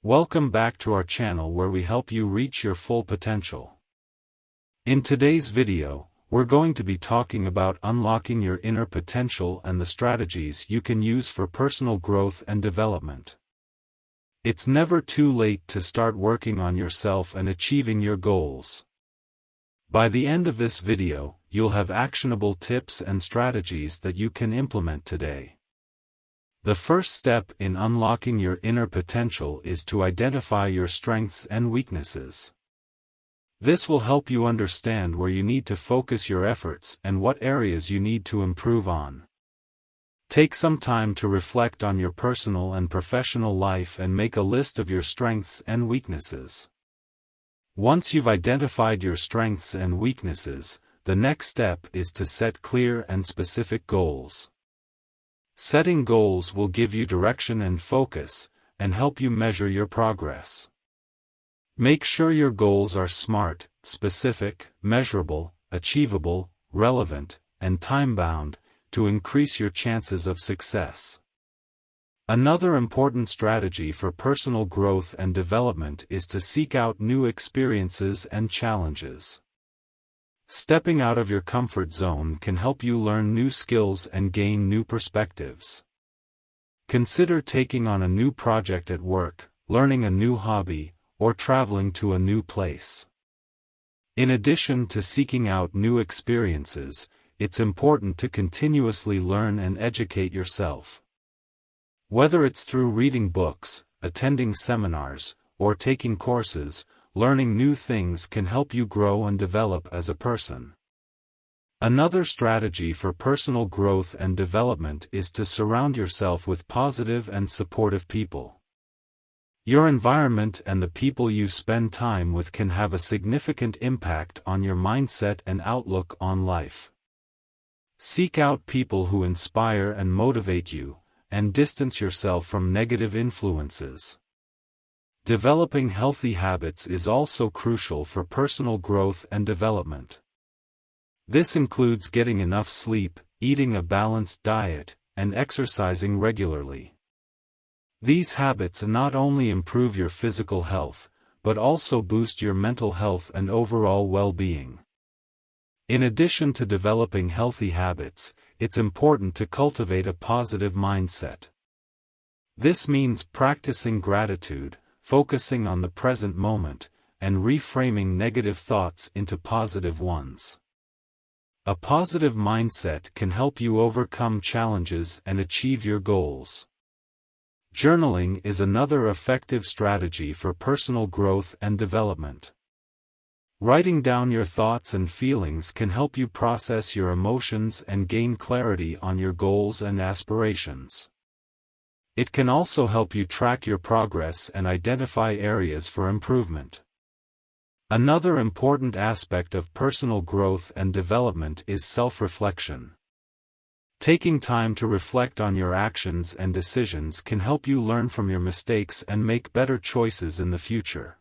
Welcome back to our channel where we help you reach your full potential. In today's video, we're going to be talking about unlocking your inner potential and the strategies you can use for personal growth and development. It's never too late to start working on yourself and achieving your goals. By the end of this video, you'll have actionable tips and strategies that you can implement today. The first step in unlocking your inner potential is to identify your strengths and weaknesses. This will help you understand where you need to focus your efforts and what areas you need to improve on. Take some time to reflect on your personal and professional life and make a list of your strengths and weaknesses. Once you've identified your strengths and weaknesses, the next step is to set clear and specific goals. Setting goals will give you direction and focus, and help you measure your progress. Make sure your goals are smart, specific, measurable, achievable, relevant, and time-bound, to increase your chances of success. Another important strategy for personal growth and development is to seek out new experiences and challenges. Stepping out of your comfort zone can help you learn new skills and gain new perspectives. Consider taking on a new project at work, learning a new hobby, or traveling to a new place. In addition to seeking out new experiences, it's important to continuously learn and educate yourself. Whether it's through reading books, attending seminars, or taking courses, learning new things can help you grow and develop as a person. Another strategy for personal growth and development is to surround yourself with positive and supportive people. Your environment and the people you spend time with can have a significant impact on your mindset and outlook on life. Seek out people who inspire and motivate you, and distance yourself from negative influences. Developing healthy habits is also crucial for personal growth and development. This includes getting enough sleep, eating a balanced diet, and exercising regularly. These habits not only improve your physical health, but also boost your mental health and overall well-being. In addition to developing healthy habits, it's important to cultivate a positive mindset. This means practicing gratitude, focusing on the present moment, and reframing negative thoughts into positive ones. A positive mindset can help you overcome challenges and achieve your goals. Journaling is another effective strategy for personal growth and development. Writing down your thoughts and feelings can help you process your emotions and gain clarity on your goals and aspirations. It can also help you track your progress and identify areas for improvement. Another important aspect of personal growth and development is self-reflection. Taking time to reflect on your actions and decisions can help you learn from your mistakes and make better choices in the future.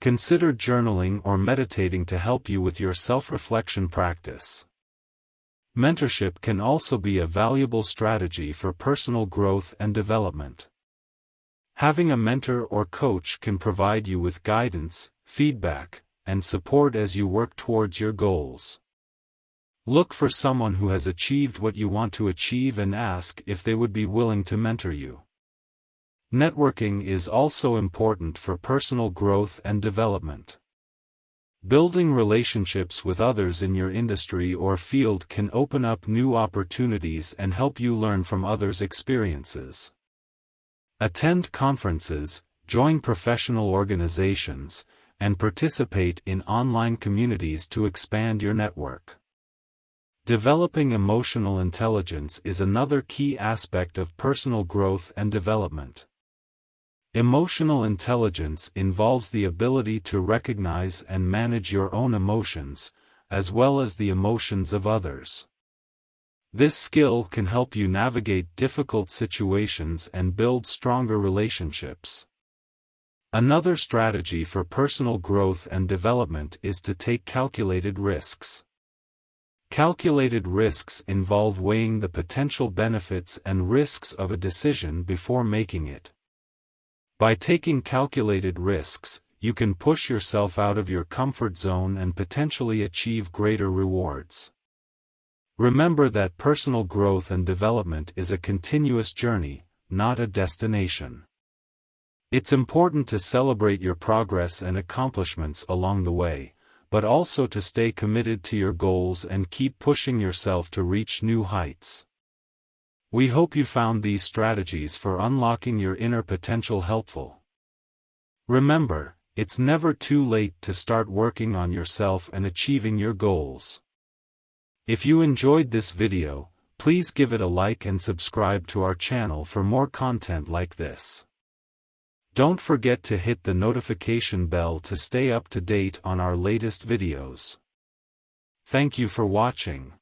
Consider journaling or meditating to help you with your self-reflection practice. Mentorship can also be a valuable strategy for personal growth and development. Having a mentor or coach can provide you with guidance, feedback, and support as you work towards your goals. Look for someone who has achieved what you want to achieve and ask if they would be willing to mentor you. Networking is also important for personal growth and development. Building relationships with others in your industry or field can open up new opportunities and help you learn from others' experiences. Attend conferences, join professional organizations, and participate in online communities to expand your network. Developing emotional intelligence is another key aspect of personal growth and development. Emotional intelligence involves the ability to recognize and manage your own emotions, as well as the emotions of others. This skill can help you navigate difficult situations and build stronger relationships. Another strategy for personal growth and development is to take calculated risks. Calculated risks involve weighing the potential benefits and risks of a decision before making it. By taking calculated risks, you can push yourself out of your comfort zone and potentially achieve greater rewards. Remember that personal growth and development is a continuous journey, not a destination. It's important to celebrate your progress and accomplishments along the way, but also to stay committed to your goals and keep pushing yourself to reach new heights. We hope you found these strategies for unlocking your inner potential helpful. Remember, it's never too late to start working on yourself and achieving your goals. If you enjoyed this video, please give it a like and subscribe to our channel for more content like this. Don't forget to hit the notification bell to stay up to date on our latest videos. Thank you for watching.